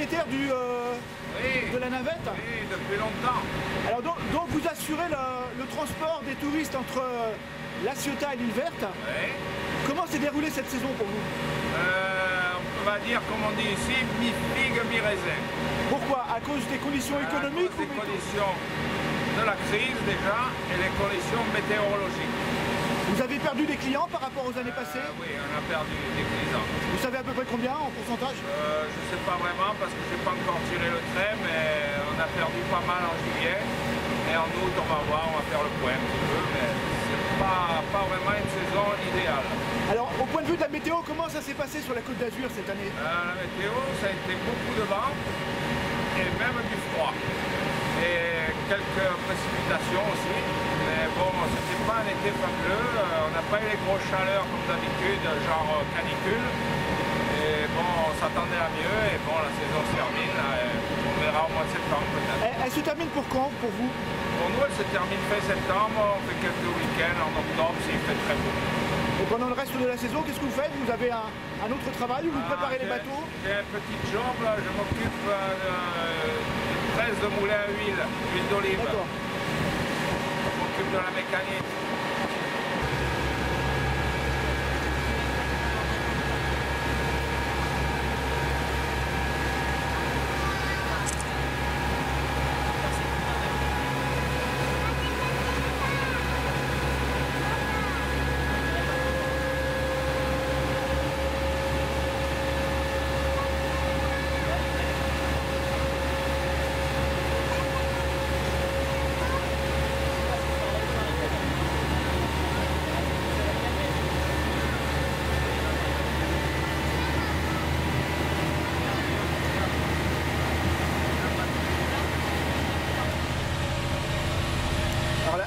propriétaire de la navette? Oui, depuis longtemps. Alors donc vous assurez le transport des touristes entre La Ciotat et l'île Verte. Oui. Comment s'est déroulée cette saison pour vous? On va dire, comme on dit ici, mi-figue, mi-raisin. Pourquoi? À cause des conditions économiques? À cause des conditions de la crise déjà et les conditions météorologiques. Vous avez perdu des clients par rapport aux années passées? Oui, on a perdu des clients. Vous savez à peu près combien en pourcentage? Je ne sais pas vraiment parce que je n'ai pas encore tiré le trait, mais on a perdu pas mal en juillet. Et en août, on va voir, on va faire le point un petit peu, mais c'est pas vraiment une saison idéale. Alors, au point de vue de la météo, comment ça s'est passé sur la Côte d'Azur cette année? La météo, ça a été beaucoup de vent et même du froid. Et quelques précipitations aussi. Mais bon, c'était pas un été fabuleux. On n'a pas eu les grosses chaleurs comme d'habitude, genre canicule. Et bon, on s'attendait à mieux. Et bon, la saison se termine. On verra au mois de septembre peut-être. Elle se termine pour quand, pour vous? Pour nous, elle se termine fin septembre. On fait quelques week-ends en octobre s'il fait très beau. Et pendant le reste de la saison, qu'est-ce que vous faites? Vous avez un autre travail ou vous préparez les bateaux? J'ai un petit job, là. Je m'occupe d'une presse de moulin à huile d'olive. D'accord. Je m'occupe de la mécanique.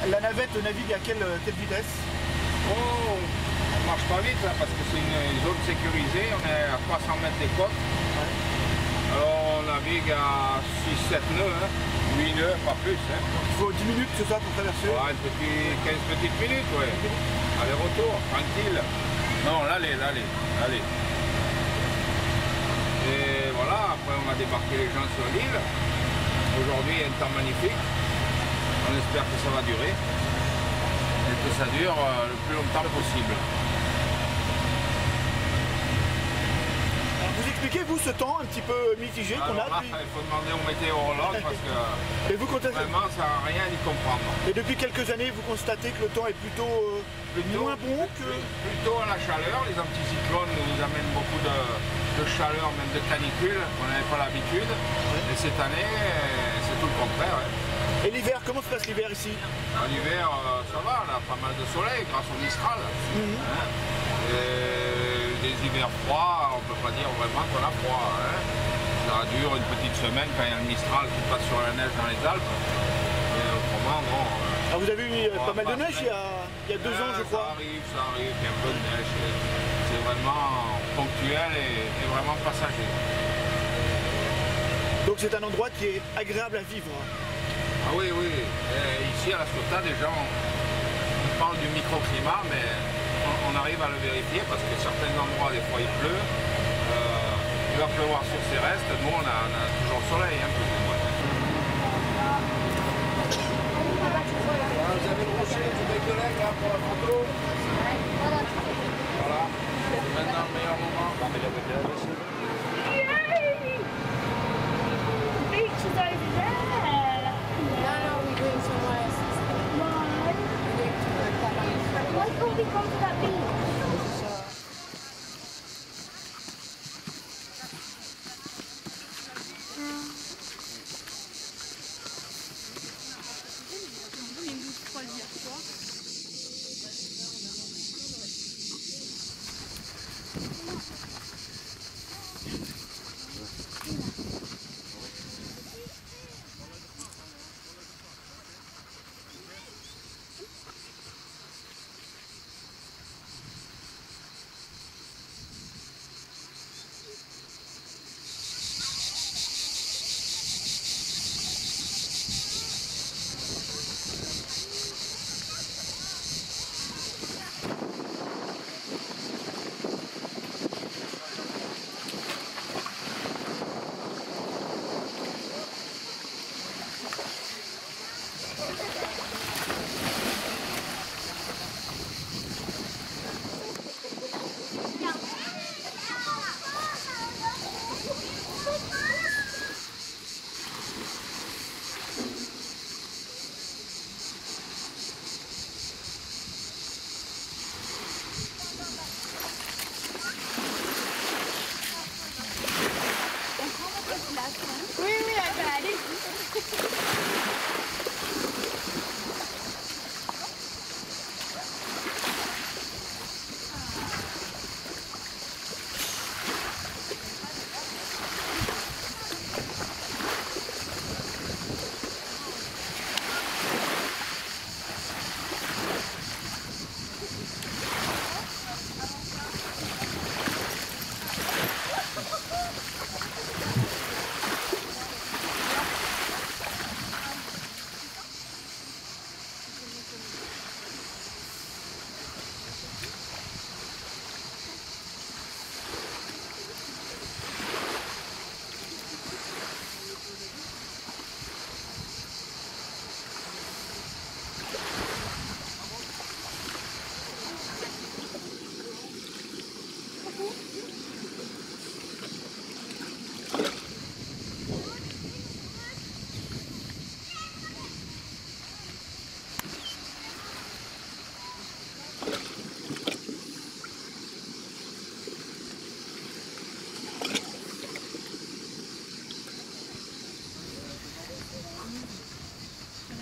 La navette navigue à quelle vitesse? Oh, on marche pas vite là parce que c'est une zone sécurisée, on est à 300 mètres des côtes. Ouais. Alors on navigue à 6-7 nœuds, 8 nœuds, pas plus. Il faut 10 minutes, c'est ça, pour traverser? Ouais, 15 petites minutes, ouais. Aller-retour, tranquille. Non, l'aller. Et voilà, après on va débarquer les gens sur l'île. Aujourd'hui il y a un temps magnifique. On espère que ça va durer et que ça dure le plus longtemps possible. Alors vous expliquez, vous, ce temps un petit peu mitigé qu'on a depuis... Il faut demander au météorologue parce que vraiment ça n'a rien à y comprendre. Et depuis quelques années, vous constatez que le temps est plutôt moins bon que... Plutôt à la chaleur, les anticyclones nous amènent beaucoup de chaleur, même de canicule, on n'avait pas l'habitude. Et cette année, c'est tout le contraire. Et l'hiver, comment se passe l'hiver ici? L'hiver, ça va, on a pas mal de soleil grâce au Mistral. Et des hivers froids, on ne peut pas dire vraiment qu'on a froid. Ça dure une petite semaine quand il y a le Mistral qui passe sur la neige dans les Alpes. Et autrement, bon... vous avez eu pas mal de neige il y a 2 ans, je crois. Ça arrive, il y a un peu de neige. C'est vraiment ponctuel et vraiment passager. Donc c'est un endroit qui est agréable à vivre. Ah oui. Et ici à La Ciotat, déjà, on parle du microclimat, mais on arrive à le vérifier parce que certains endroits, des fois, il pleut. Il va pleuvoir sur ces restes. Nous, on a toujours le soleil, plus ou moins. Vous avez le rocher du bec de l'aigle là pour la photo. Voilà. C'est maintenant le meilleur moment.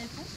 réponse.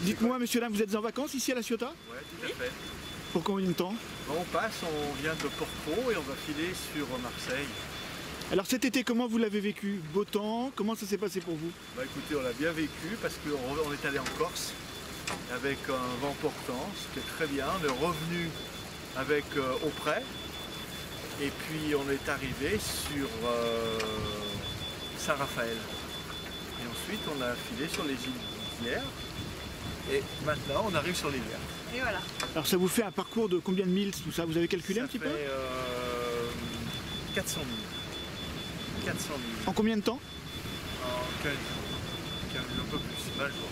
Dites-moi, monsieur, là, vous êtes en vacances ici à La Ciotat? Oui, tout à fait. Pour combien de temps? Bon, on passe, on vient de Porto et on va filer sur Marseille. Alors cet été, comment vous l'avez vécu? Beau temps? Comment ça s'est passé pour vous? Bah écoutez, on l'a bien vécu parce qu'on est allé en Corse avec un vent portant, ce qui est très bien. On est revenu avec Auprès et puis on est arrivé sur Saint-Raphaël. Et ensuite, on a filé sur les îles d'hier. Et maintenant, on arrive sur les Lières. Et voilà. Alors ça vous fait un parcours de combien de milles tout ça? Vous avez calculé un petit peu? Ça fait 400 000. 400 000. En combien de temps? En 15 un peu plus, 20 jours.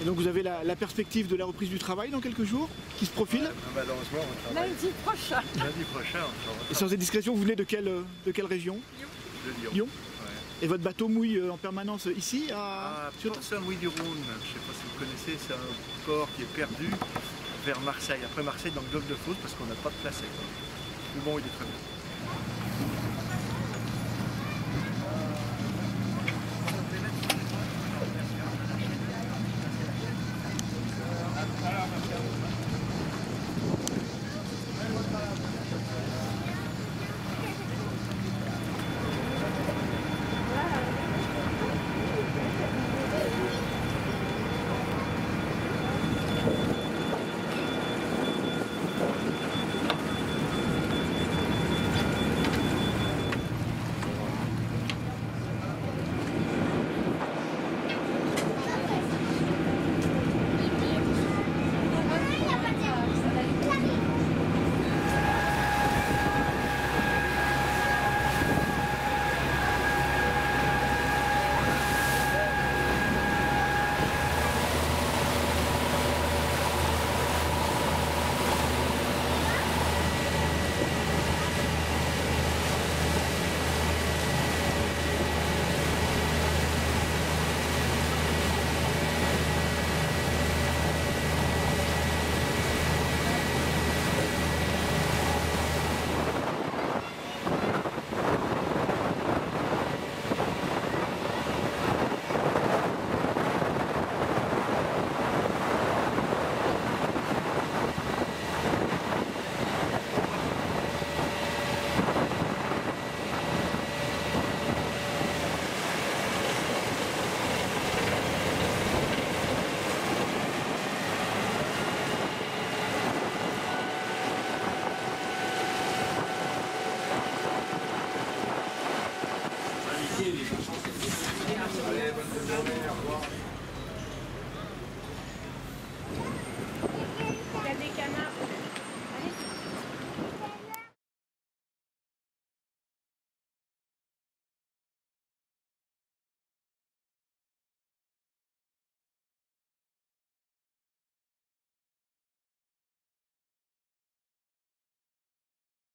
Et donc vous avez la perspective de la reprise du travail dans quelques jours qui se profile? Malheureusement, on travaille. Lundi prochain. Lundi prochain, on travaille. Et sans indiscrétion, vous venez de quelle région? De Lyon. Lyon. Ouais. Et votre bateau mouille en permanence ici à Ciotat? Port-Saint-Louis-du-Rhône, je ne sais pas si vous connaissez, c'est un port qui est perdu vers Marseille. Après Marseille, dans le golfe de Fos, parce qu'on n'a pas de place. Mais bon, il est très bien.